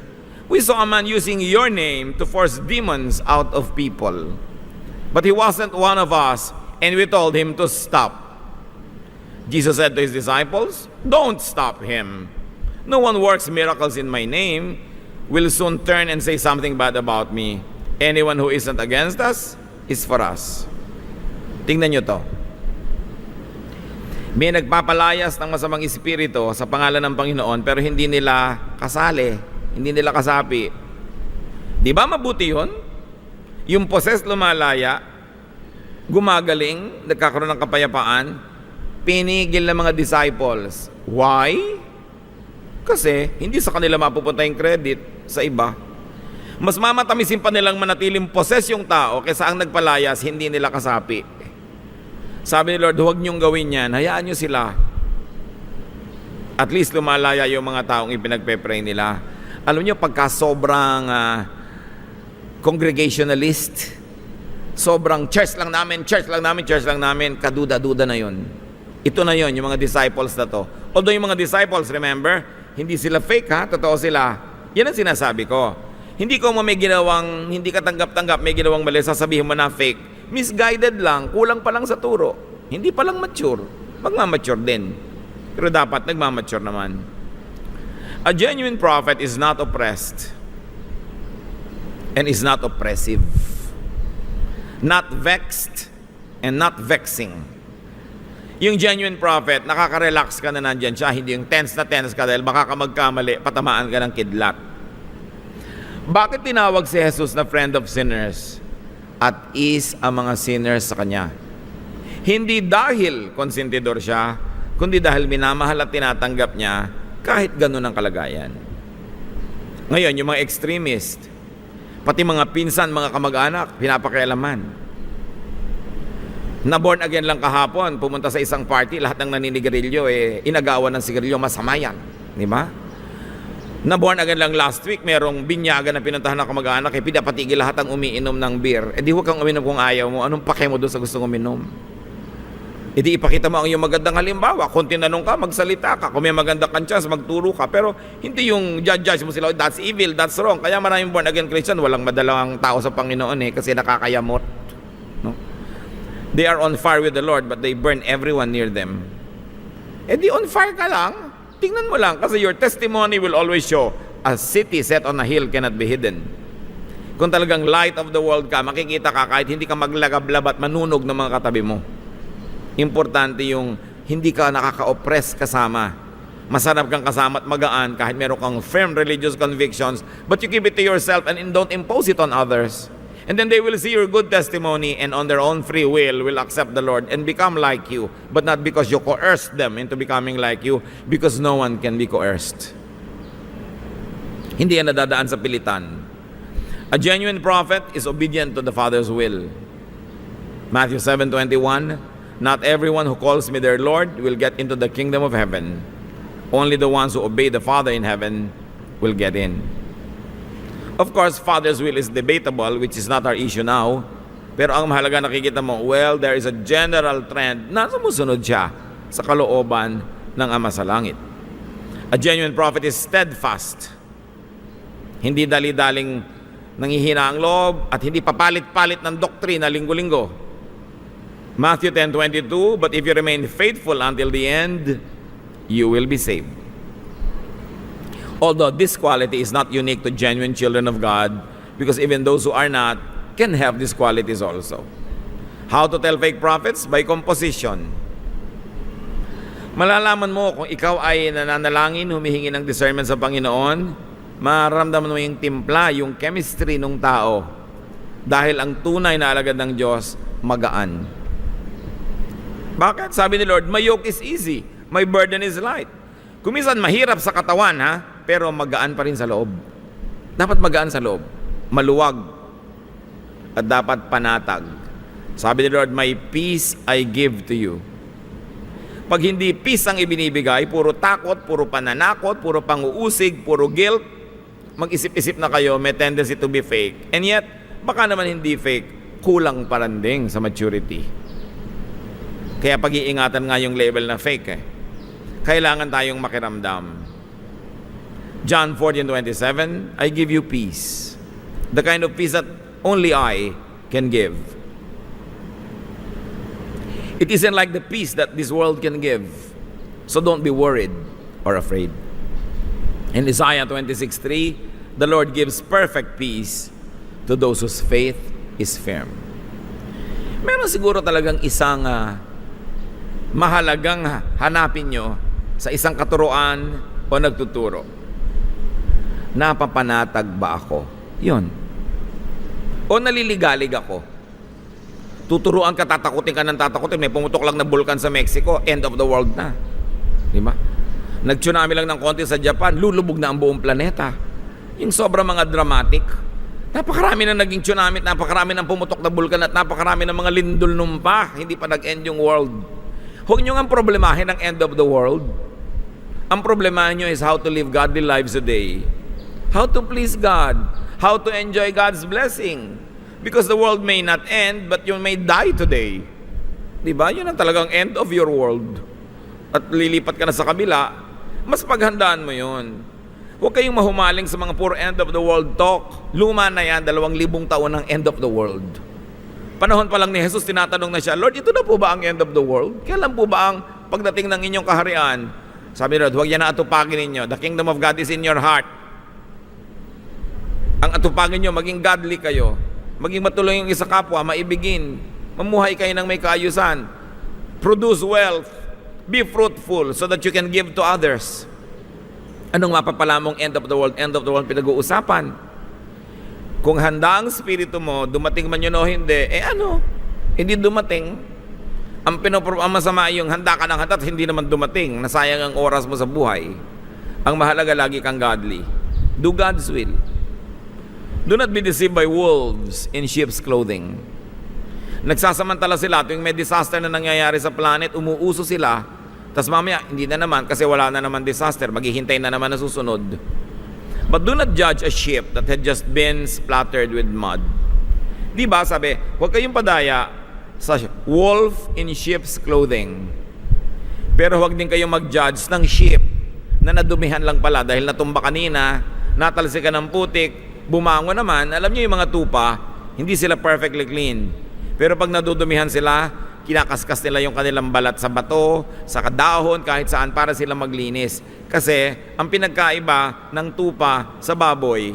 we saw a man using your name to force demons out of people. But he wasn't one of us, and we told him to stop." Jesus said to his disciples, "Don't stop him. No one works miracles in my name will soon turn and say something bad about me. Anyone who isn't against us is for us." Tingnan nyo to. May nagpapalayas ng masamang espiritu sa pangalan ng Panginoon pero hindi nila kasali, hindi nila kasapi. Di ba mabuti yun? Yung possessed lumalaya, gumagaling, nagkakaroon ng kapayapaan, pinigil ng mga disciples. Why? Kasi hindi sa kanila mapupunta yung credit sa iba. Mas mamatamisin pa nilang manatiling possess yung tao kaysa ang nagpalayas, hindi nila kasapi. Sabi ni Lord, huwag niyong gawin yan, hayaan niyo sila. At least lumalaya yung mga taong ipinagpe-pray nila. Alam niyo, pagka sobrang congregationalist, sobrang church lang namin, kaduda-duda na yun. Ito na yun, yung mga disciples na to. Although yung mga disciples, remember, hindi sila fake ha, totoo sila. Yan ang sinasabi ko. Hindi ko may ginawang, hindi ka tanggap-tanggap, may ginawang mali, sasabihin mo na fake. Misguided lang, kulang pa lang sa turo. Hindi pa lang mature. Magmamature din. Pero dapat nagmamature naman. A genuine prophet is not oppressed and is not oppressive. Not vexed and not vexing. Yung genuine prophet, nakaka-relax ka na nandyan siya, hindi yung tense na tense ka dahil baka ka magkamali, patamaan ka ng kidlat. Bakit tinawag si Jesus na friend of sinners? At is ang mga sinners sa kanya. Hindi dahil konsentidor siya, kundi dahil minamahal at tinatanggap niya kahit ganun ang kalagayan. Ngayon, yung mga extremist, pati mga pinsan, mga kamag-anak, pinapakialaman. Na born again lang kahapon, pumunta sa isang party, lahat ng naninigarilyo, inagawan ng sigarilyo, masama yan. Di ba? Na born again lang last week, merong binyagan na pinuntahan ng kamag-anak, pinapatigil lahat ang umiinom ng beer. Di huwag kang uminom kung ayaw mo. Anong pake mo doon sa gustong uminom? Di ipakita mo ang iyong magandang halimbawa. Kung tinanong ka, magsalita ka. Kung may magandang kang chance, magturo ka. Pero hindi yung judge mo sila, that's evil, that's wrong. Kaya maraming born again Christian, walang madalang tao sa Panginoon kasi nakakayamot. No? They are on fire with the Lord, but they burn everyone near them. Di on fire ka lang. Tingnan mo lang, kasi your testimony will always show a city set on a hill cannot be hidden. Kung talagang light of the world ka, makikita ka kahit hindi ka maglagablab at manunog ng mga katabi mo. Importante yung hindi ka nakaka-oppress kasama. Masarap kang kasama at magaan kahit meron kang firm religious convictions, but you keep it to yourself and don't impose it on others. And then they will see your good testimony and on their own free will accept the Lord and become like you. But not because you coerced them into becoming like you, because no one can be coerced. Hindi yan nadadaan sa pilitan. A genuine prophet is obedient to the Father's will. Matthew 7:21, "Not everyone who calls me their Lord will get into the kingdom of heaven. Only the ones who obey the Father in heaven will get in." Of course, Father's will is debatable, which is not our issue now. Pero ang mahalaga nakikita mo, well, there is a general trend na sumusunod siya sa kalooban ng Ama sa Langit. A genuine prophet is steadfast. Hindi dali-daling nanghihina ang loob at hindi papalit-palit ng doktrina linggo-linggo. Matthew 10:22, "But if you remain faithful until the end, you will be saved." Although this quality is not unique to genuine children of God, because even those who are not can have these qualities also. How to tell fake prophets? By composition. Malalaman mo kung ikaw ay nananalangin, humihingi ng discernment sa Panginoon, mararamdaman mo yung timpla, yung chemistry ng tao. Dahil ang tunay na alagad ng Diyos, magaan. Bakit? Sabi ni Lord, "My yoke is easy, my burden is light." Kuminsan mahirap sa katawan, pero magaan pa rin sa loob. Dapat magaan sa loob, maluwag, at dapat panatag. Sabi ni Lord, "My peace I give to you." Pag hindi peace ang ibinibigay, puro takot, puro pananakot, puro panguusig, puro guilt, mag-isip-isip na kayo, may tendency to be fake. And yet, baka naman hindi fake, kulang paranding sa maturity. Kaya pag-iingatan nga yung label na fake eh. Kailangan tayong makiramdam. John 14:27, I give you peace. The kind of peace that only I can give. It isn't like the peace that this world can give. So don't be worried or afraid. In Isaiah 26:3, the Lord gives perfect peace to those whose faith is firm. Meron siguro talagang isang mahalagang hanapin nyo sa isang katuruan o nagtuturo. Napapanatag ba ako? Yun. O naliligalig ako? Tuturuan ka, tatakutin ka ng tatakutin. May pumutok lang na bulkan sa Mexico, end of the world na. Di ba? Nag-tsunami lang ng konti sa Japan, lulubog na ang buong planeta. Yung sobrang mga dramatic. Napakarami na naging tsunami, napakarami ng pumutok na bulkan at napakarami ng mga lindol numpa. Hindi pa nag-end yung world. Huwag nyo nga problemahin ang end of the world. Ang problema nyo is how to live godly lives today. How to please God. How to enjoy God's blessing. Because the world may not end, but you may die today. Diba? Yun ang talagang end of your world. At lilipat ka na sa kabila, mas paghandaan mo yun. Huwag kayong mahumaling sa mga puro end of the world talk. Luma na yan, 2,000 taon ng end of the world. Panahon pa lang ni Jesus, tinatanong na siya, Lord, ito na po ba ang end of the world? Kailan po ba ang pagdating ng inyong kaharian? Sabi ni Lord, huwag yan na atupagin ninyo. The kingdom of God is in your heart. Ang atupagin nyo, maging godly kayo. Maging matuloy yung isa kapwa, maibigin. Mamuhay kayo ng may kaayusan. Produce wealth. Be fruitful so that you can give to others. Anong mapapala mong end of the world? End of the world pinag-uusapan. Kung handa ang spirito mo, dumating man yun o hindi, hindi dumating. Ang masama yung handa ka ng handa at hindi naman dumating. Nasayang ang oras mo sa buhay. Ang mahalaga, lagi kang godly. Do God's will. Do not be deceived by wolves in sheep's clothing. Nagsasamantala sila tuwing may disaster na nangyayari sa planet, umuuso sila. Tapos mamaya, hindi na naman kasi wala na naman disaster. Maghihintay na naman na susunod. But do not judge a sheep that had just been splattered with mud. Diba, sabi, huwag kayong padaya sa wolf in sheep's clothing. Pero huwag din kayong mag-judge ng sheep na nadumihan lang pala dahil natumba kanina, natalsikan ng putik, bumangon naman. Alam niyo yung mga tupa, hindi sila perfectly clean. Pero pag nadudumihan sila, kinakaskas nila yung kanilang balat sa bato, sa kadahon, kahit saan para sila maglinis. Kasi ang pinagkaiba ng tupa sa baboy,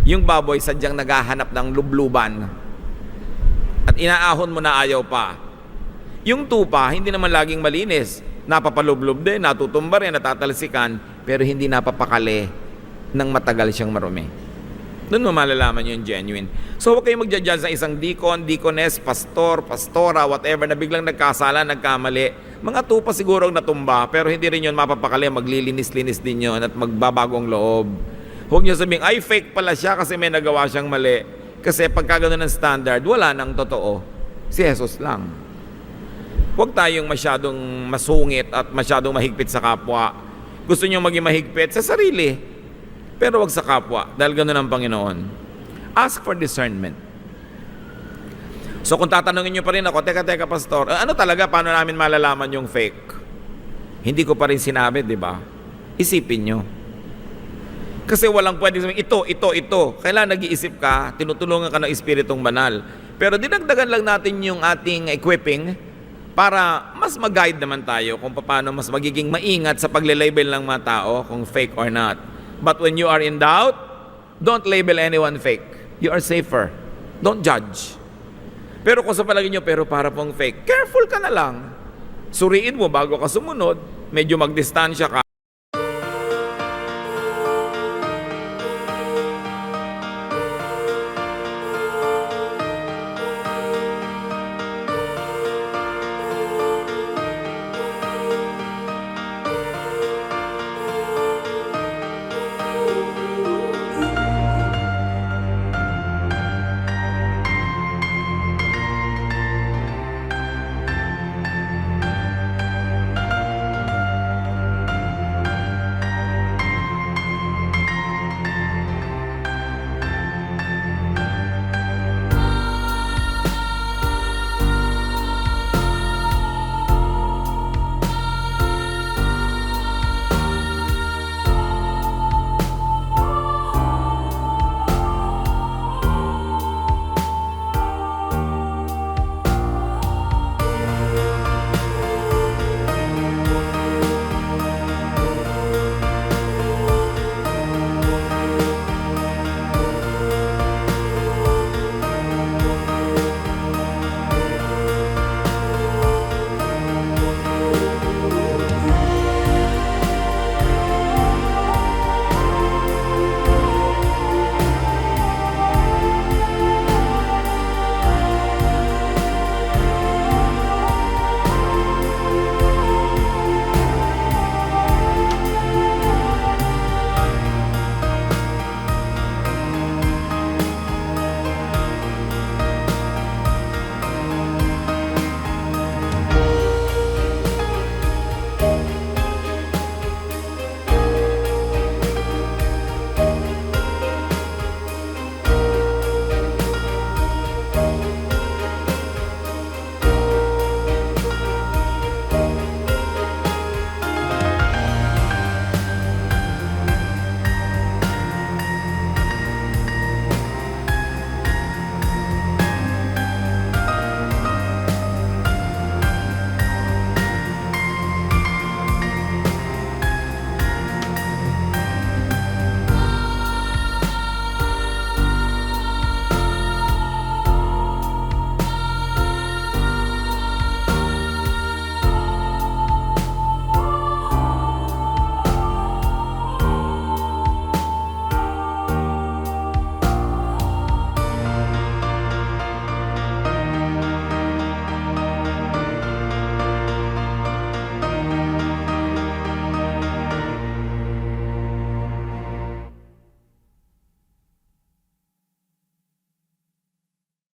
yung baboy sadyang naghahanap ng lubluban. At inaahon mo na ayaw pa. Yung tupa, hindi naman laging malinis. Napapalublob din, natutumba rin, natatalsikan, pero hindi napapakali ng matagal siyang marumi. Doon mo malalaman yung genuine. So huwag kayong magja-judge ng isang deacon, deaconess, pastor, pastora, whatever, na biglang nagkasala, nagkamali. Mga tupa siguro ang natumba, pero hindi rin yun mapapakali, maglilinis-linis din yun at magbabagong loob. Huwag nyo sabihin, ay fake pala siya kasi may nagawa siyang mali. Kasi pagka ganun ng standard, wala nang totoo. Si Jesus lang. Huwag tayong masyadong masungit at masyadong mahigpit sa kapwa. Gusto nyo maging mahigpit sa sarili. Pero wag sa kapwa, dahil ganoon ang Panginoon. Ask for discernment. So kung tatanungin nyo pa rin ako, teka pastor, ano talaga, paano namin malalaman yung fake? Hindi ko pa rin sinabi, di ba? Isipin nyo. Kasi walang pwedeng sabihin, ito. Kailangan nag-iisip ka, tinutulungan ka ng Espiritong Banal. Pero dinagdagan lang natin yung ating equipping para mas mag-guide naman tayo kung paano mas magiging maingat sa pagle-label ng mga tao kung fake or not. But when you are in doubt, don't label anyone fake. You are safer. Don't judge. Pero kung sa palagay nyo, pero para pong fake, careful ka na lang. Suriin mo bago ka sumunod, medyo magdistansya ka.